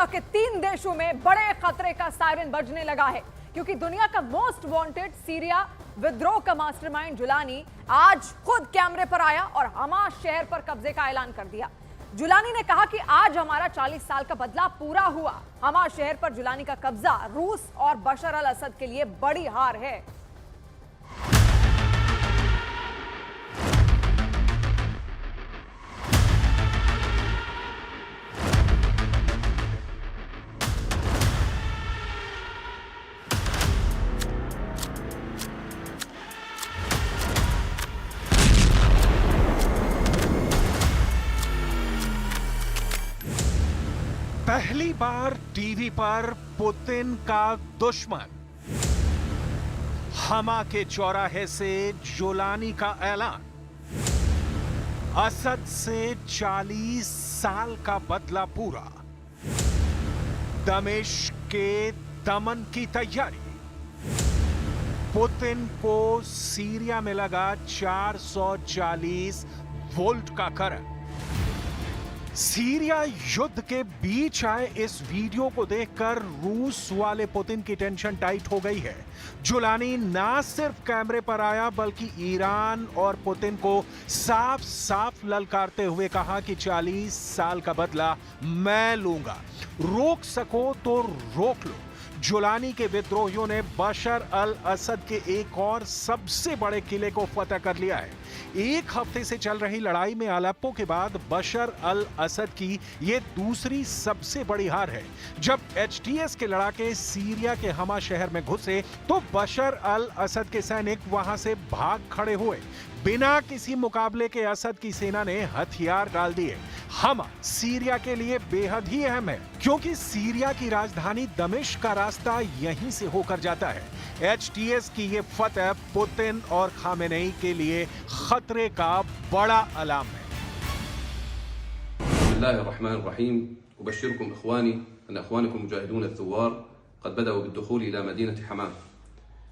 दुनिया के 3 देशों में बड़े खतरे का सायरन बजने लगा है, क्योंकि दुनिया का मोस्ट वांटेड सीरिया विद्रोह का मास्टरमाइंड जुलानी आज खुद कैमरे पर आया और हमा शहर पर कब्जे का ऐलान कर दिया। जुलानी ने कहा कि आज हमारा 40 साल का बदला पूरा हुआ। हमा शहर पर जुलानी का कब्जा रूस और बशर अल असद के लिए बड़ी हार है। पहली बार टीवी पर पुतिन का दुश्मन, हमा के चौराहे से जुलानी का ऐलान, असद से 40 साल का बदला पूरा, दमिश्क के दमन की तैयारी, पुतिन को सीरिया में लगा 440 वोल्ट का करंट। सीरिया युद्ध के बीच आए इस वीडियो को देखकर रूस वाले पुतिन की टेंशन टाइट हो गई है। जुलानी ना सिर्फ कैमरे पर आया बल्कि ईरान और पुतिन को साफ साफ ललकारते हुए कहा कि 40 साल का बदला मैं लूंगा, रोक सको तो रोक लो। जुलानी के विद्रोहियों ने बशर अल असद के एक और सबसे बड़े किले को फतह कर लिया है। एक हफ्ते से चल रही लड़ाई में अलेप्पो के बाद बशर अल असद की यह दूसरी सबसे बड़ी हार है। जब एचटीएस के लड़ाके सीरिया के हमा शहर में घुसे तो बशर अल असद के सैनिक वहां से भाग खड़े हुए। बिना किसी मुकाबले के असद की सेना ने हथियार डाल दिए। हमा सीरिया के लिए बेहद ही अहम है, क्योंकि सीरिया की राजधानी दमिश्क का रास्ता यहीं से होकर जाता है। एचटीएस की ये फतह पुतिन और खामेनेई के लिए खतरे का बड़ा अलार्म है। बिस्मिल्लाहिर्रहमानिर्रहीम। उबश्शिरुकुम इख्वानी अन इख्वानकुम मुजाहिदून अथ-थुवार क़द बदअू बिद्दुखूल इला मदीनति हमा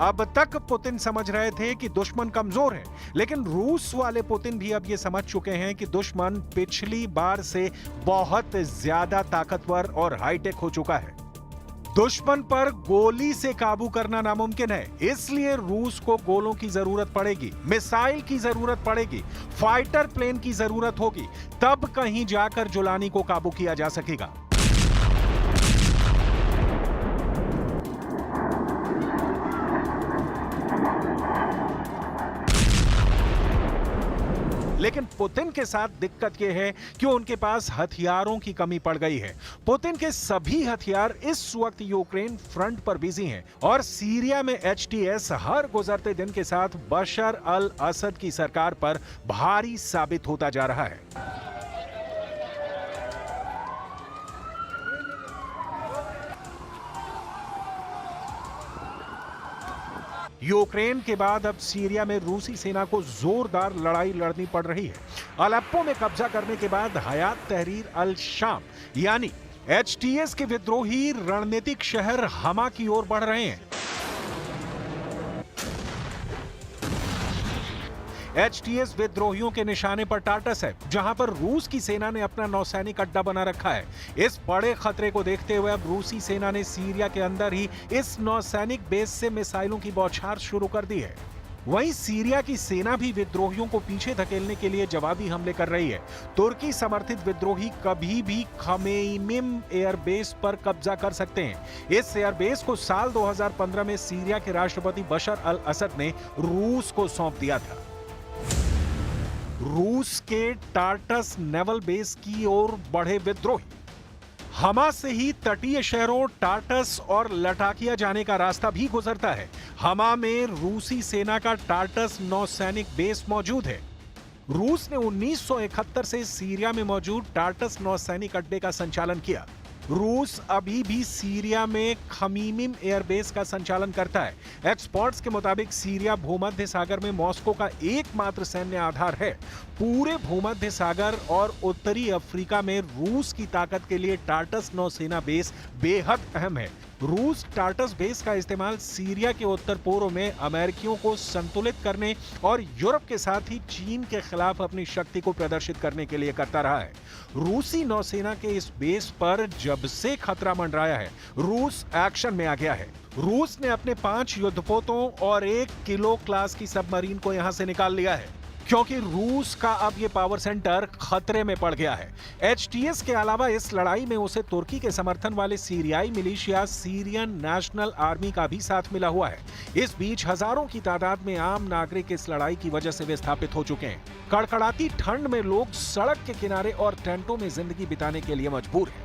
अब तक पुतिन समझ रहे थे कि दुश्मन कमजोर है, लेकिन रूस वाले पुतिन भी अब ये समझ चुके हैं कि दुश्मन पिछली बार से बहुत ज्यादा ताकतवर और हाईटेक हो चुका है। दुश्मन पर गोली से काबू करना नामुमकिन है, इसलिए रूस को गोलों की जरूरत पड़ेगी, मिसाइल की जरूरत पड़ेगी, फाइटर प्लेन की जरूरत होगी, तब कहीं जाकर जुलानी को काबू किया जा सकेगा। लेकिन पुतिन के साथ दिक्कत यह है कि उनके पास हथियारों की कमी पड़ गई है। पुतिन के सभी हथियार इस वक्त यूक्रेन फ्रंट पर बिजी हैं और सीरिया में एचटीएस हर गुजरते दिन के साथ बशर अल असद की सरकार पर भारी साबित होता जा रहा है। यूक्रेन के बाद अब सीरिया में रूसी सेना को जोरदार लड़ाई लड़नी पड़ रही है। अलेप्पो में कब्जा करने के बाद हयात तहरीर अल शाम यानी एचटीएस के विद्रोही रणनीतिक शहर हमा की ओर बढ़ रहे हैं। एचटीएस विद्रोहियों के निशाने पर टार्टस है, जहां पर रूस की सेना ने अपना नौसैनिक अड्डा बना रखा है। इस बड़े खतरे को देखते हुए अब रूसी सेना ने सीरिया के अंदर ही इस नौसैनिक बेस से मिसाइलों की बौछार शुरू कर दी है। वहीं सीरिया की सेना भी विद्रोहियों को पीछे धकेलने के लिए जवाबी हमले कर रही है। तुर्की समर्थित विद्रोही कभी भी खमेइमिम एयरबेस पर कब्जा कर सकते हैं। इस एयरबेस को साल 2015 में सीरिया के राष्ट्रपति बशर अल असद ने रूस को सौंप दिया था। रूस के टार्टस नेवल बेस की ओर बढ़े विद्रोही। हमा से ही तटीय शहरों टार्टस और लटाकिया जाने का रास्ता भी गुजरता है। हमा में रूसी सेना का टार्टस नौसैनिक बेस मौजूद है। रूस ने 1971 से सीरिया में मौजूद टार्टस नौसैनिक अड्डे का संचालन किया। रूस अभी भी सीरिया में खमीमिम एयरबेस का संचालन करता है। एक्सपर्ट्स के मुताबिक सीरिया भूमध्य सागर में मॉस्को का एकमात्र सैन्य आधार है। पूरे भूमध्य सागर और उत्तरी अफ्रीका में रूस की ताकत के लिए टार्टस नौसेना बेस बेहद अहम है। रूस टार्टस बेस का इस्तेमाल सीरिया के उत्तर पूर्व में अमेरिकियों को संतुलित करने और यूरोप के साथ ही चीन के खिलाफ अपनी शक्ति को प्रदर्शित करने के लिए करता रहा है। रूसी नौसेना के इस बेस पर जब से खतरा मंडराया है, रूस एक्शन में आ गया है। रूस ने अपने 5 युद्धपोतों और 1 किलो क्लास की सबमरीन को यहां से निकाल लिया है, क्योंकि रूस का अब ये पावर सेंटर खतरे में पड़ गया है। HTS के अलावा इस लड़ाई में उसे तुर्की के समर्थन वाले सीरियाई मिलिशिया सीरियन नेशनल आर्मी का भी साथ मिला हुआ है। इस बीच हजारों की तादाद में आम नागरिक इस लड़ाई की वजह से विस्थापित हो चुके हैं। कड़कड़ाती ठंड में लोग सड़क के किनारे और टेंटों में जिंदगी बिताने के लिए मजबूर हैं।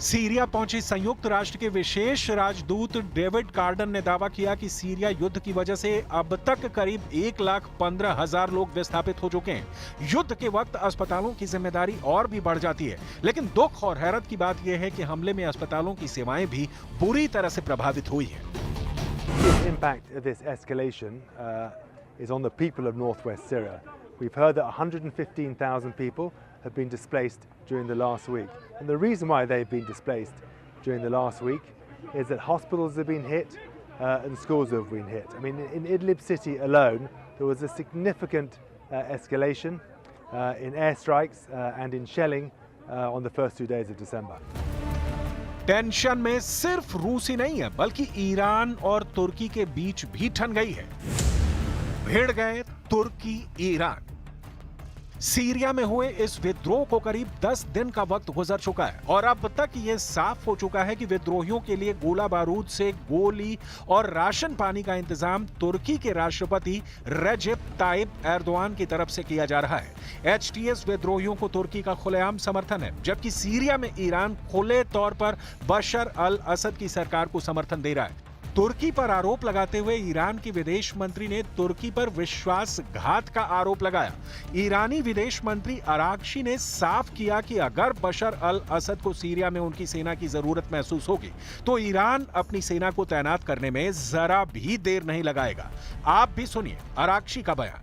सीरिया पहुंचे संयुक्त राष्ट्र के विशेष राजदूत डेविड कार्डन ने दावा किया कि सीरिया युद्ध की वजह से अब तक करीब 1,15,000 लोग विस्थापित हो चुके हैं। युद्ध के वक्त अस्पतालों की जिम्मेदारी और भी बढ़ जाती है, लेकिन दुख और हैरत की बात यह है कि हमले में अस्पतालों की सेवाएं भी बुरी तरह से प्रभावित हुई है। The impact of this escalation is on the people of northwest Syria. We've heard that 115,000 people have been displaced during the last week. And the reason why they've been displaced during the last week is that hospitals have been hit and schools have been hit. I mean, in Idlib city alone, there was a significant escalation in airstrikes and in shelling on the first 2 days of December. Tension में सिर्फ रूस ही नहीं है, बल्कि Iran और तुर्की के बीच भी ठन गई है। भिड़ गए तुर्की ईरान। सीरिया में हुए इस विद्रोह को करीब 10 दिन का वक्त गुजर चुका है और अब तक ये साफ हो चुका है कि विद्रोहियों के लिए गोला बारूद से गोली और राशन पानी का इंतजाम तुर्की के राष्ट्रपति रेजेप ताइप एर्दोआन की तरफ से किया जा रहा है। HTS विद्रोहियों को तुर्की का खुलेआम समर्थन है, जबकि सीरिया में ईरान खुले तौर पर बशर अल असद की सरकार को समर्थन दे रहा है। तुर्की पर आरोप लगाते हुए ईरान के विदेश मंत्री ने तुर्की पर विश्वासघात का आरोप लगाया। ईरानी विदेश मंत्री अरागची ने साफ किया कि अगर बशर अल असद को सीरिया में उनकी सेना की जरूरत महसूस होगी तो ईरान अपनी सेना को तैनात करने में जरा भी देर नहीं लगाएगा। आप भी सुनिए अरागची का बयान।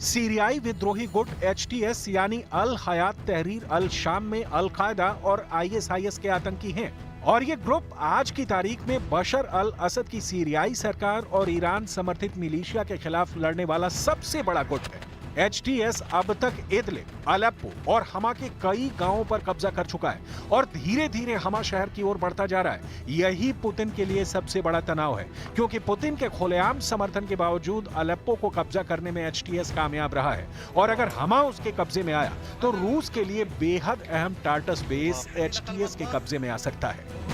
सीरियाई विद्रोही गुट HTS यानी अल हयात तहरीर अल शाम में अल कायदा और ISIS के आतंकी हैं और ये ग्रुप आज की तारीख में बशर अल असद की सीरियाई सरकार और ईरान समर्थित मिलिशिया के खिलाफ लड़ने वाला सबसे बड़ा गुट है। HTS अब तक इदलिब, अलेप्पो और हमा के कई गांवों पर कब्जा कर चुका है और धीरे धीरे हमा शहर की ओर बढ़ता जा रहा है। यही पुतिन के लिए सबसे बड़ा तनाव है, क्योंकि पुतिन के खुलेआम समर्थन के बावजूद अलेप्पो को कब्जा करने में HTS कामयाब रहा है और अगर हमा उसके कब्जे में आया तो रूस के लिए बेहद अहम टार्टस बेस HTS के कब्जे में आ सकता है।